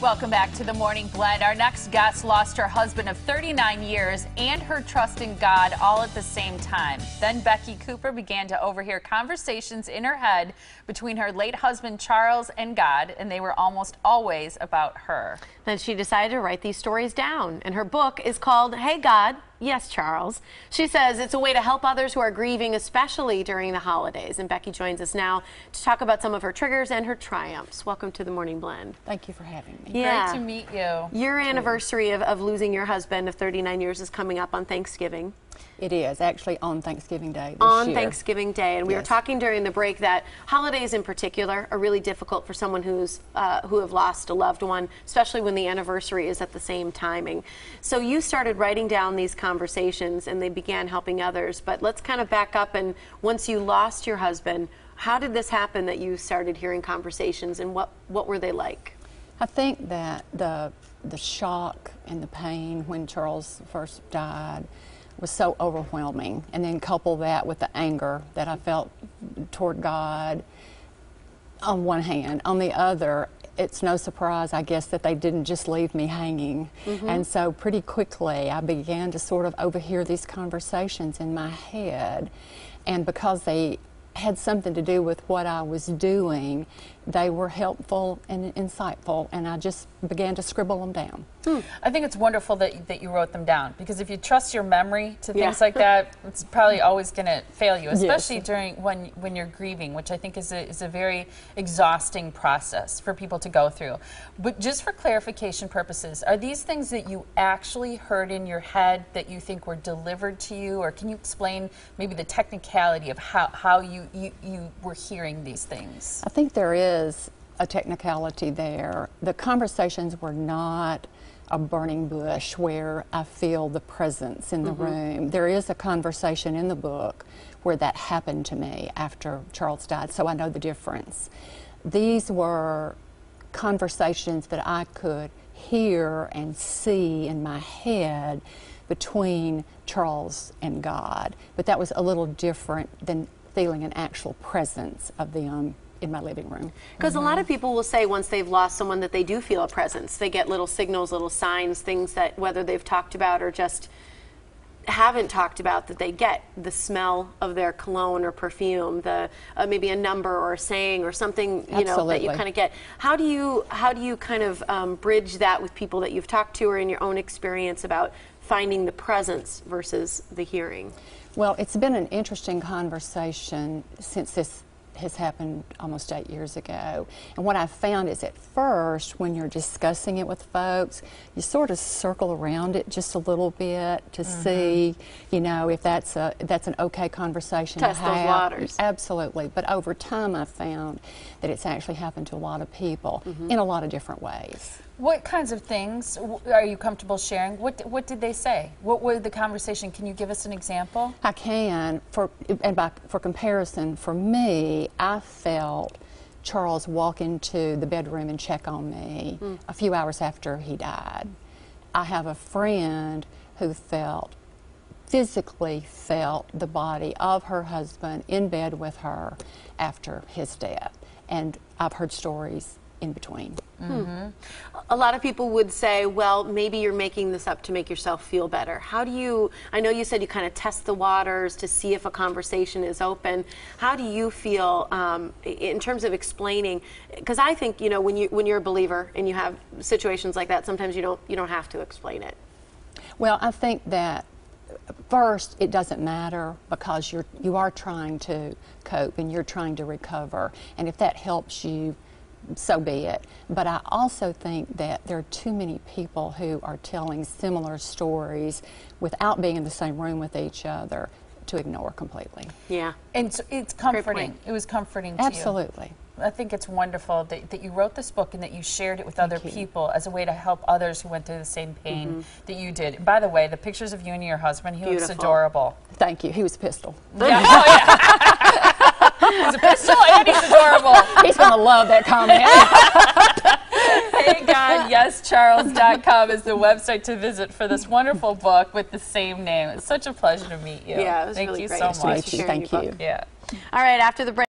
Welcome back to the Morning Blend. Our next guest lost her husband of 39 years and her trust in God all at the same time. Then Becky Cooper began to overhear conversations in her head between her late husband Charles and God, and they were almost always about her. Then she decided to write these stories down, and her book is called Hey God, Yes Charles. She says it's a way to help others who are grieving, especially during the holidays. And Becky joins us now to talk about some of her triggers and her triumphs. Welcome to the Morning Blend. Thank you for having me. Yeah. Great to meet you. Your anniversary of losing your husband of 39 years is coming up on Thanksgiving. It is actually on Thanksgiving Day this on year. Thanksgiving Day, and we were talking during the break that holidays in particular are really difficult for someone who have lost a loved one, especially when the anniversary is at the same timing. So you started writing down these conversations and they began helping others, but let's kind of back up, and once you lost your husband, how did this happen that you started hearing conversations, and what were they like? I think that the shock and the pain when Charles first died was so overwhelming, and then couple that with the anger that I felt toward God on one hand. On the other, it's no surprise, I guess, that they didn't just leave me hanging. And so pretty quickly I began to sort of overhear these conversations in my head, and because they had something to do with what I was doing, they were helpful and insightful, and I just began to scribble them down. I think it's wonderful that you wrote them down, because if you trust your memory to things like that, it's probably always going to fail you, especially during when you're grieving, which I think is a very exhausting process for people to go through. But just for clarification purposes, are these things that you actually heard in your head that you think were delivered to you, or can you explain maybe the technicality of how you were hearing these things? I think there is a technicality there. The conversations were not a burning bush where I feel the presence in the room. There is a conversation in the book where that happened to me after Charles died, so I know the difference. These were conversations that I could hear and see in my head between Charles and God, but that was a little different than feeling an actual presence of them in my living room. Because a lot of people will say once they've lost someone that they do feel a presence. They get little signals, little signs, things that whether they've talked about or just haven't talked about, that they get the smell of their cologne or perfume, the maybe a number or a saying or something, you know, that you kind of get. How do you kind of bridge that with people that you've talked to, or in your own experience about finding the presence versus the hearing? Well, it's been an interesting conversation since this has happened almost 8 years ago. And what I've found is at first, when you're discussing it with folks, you sort of circle around it just a little bit to see, you know, if that's an okay conversation Test to have. those waters. Absolutely. But over time, I've found that it's actually happened to a lot of people in a lot of different ways. What kinds of things are you comfortable sharing? What did they say? What was the conversation? Can you give us an example? I can. For comparison, for me, I felt Charles walk into the bedroom and check on me a few hours after he died. I have a friend who physically felt the body of her husband in bed with her after his death, and I've heard stories in between. A lot of people would say, well, maybe you're making this up to make yourself feel better. How do you, I know you said you kind of test the waters to see if a conversation is open. How do you feel in terms of explaining? Because I think, you know, when you're a believer and you have situations like that, sometimes you don't have to explain it. Well, I think that first, it doesn't matter, because you are trying to cope and you're trying to recover, and if that helps you, so be it. But I also think that there are too many people who are telling similar stories without being in the same room with each other to ignore completely. Yeah. And so it's comforting. It was comforting to you. Absolutely. I think it's wonderful that you wrote this book and that you shared it with other people as a way to help others who went through the same pain that you did. And by the way, the pictures of you and your husband, he looks adorable. Thank you. He was a pistol. Yeah. Oh, yeah. He's a pistol and he's adorable. He's going to love that comment. HeyGodYesCharles.com is the website to visit for this wonderful book with the same name. It's such a pleasure to meet you. Yeah, it was Thank really you great. so much. Thank you. Yeah. Yeah. All right, after the break.